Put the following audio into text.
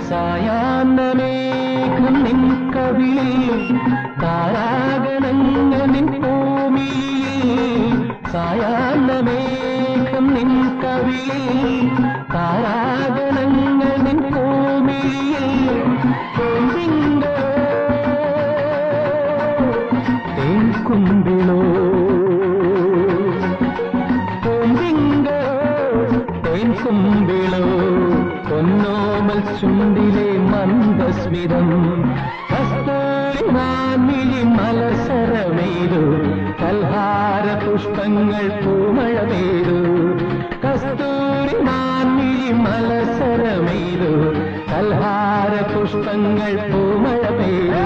സായാഹ്നമേഘം നിൻ കവിളിൽ താരാഗണങ്ങൾ നിൻ ഭൂമിയിൽ സായാഹ്നമേഘം നിൻ കവിളിൽ താരാഗണങ്ങൾ നിൻ ഭൂമിയിൽ തേൻകുമ്പിളോ തേൻകുമ്പിളോ പൊന്നോമൽ ചുണ്ടിലെ മന്ദസ്മിതം കസ്തൂരി മാൻമിഴി മലസരമെയ്തു കൽഹാര പുഷ്പങ്ങൾ പൂമഴ പെയ്തു കസ്തൂരി മാൻമിഴി മലസരമെയ്തു കൽഹാര പുഷ്പങ്ങൾ പൂമഴ പെയ്തു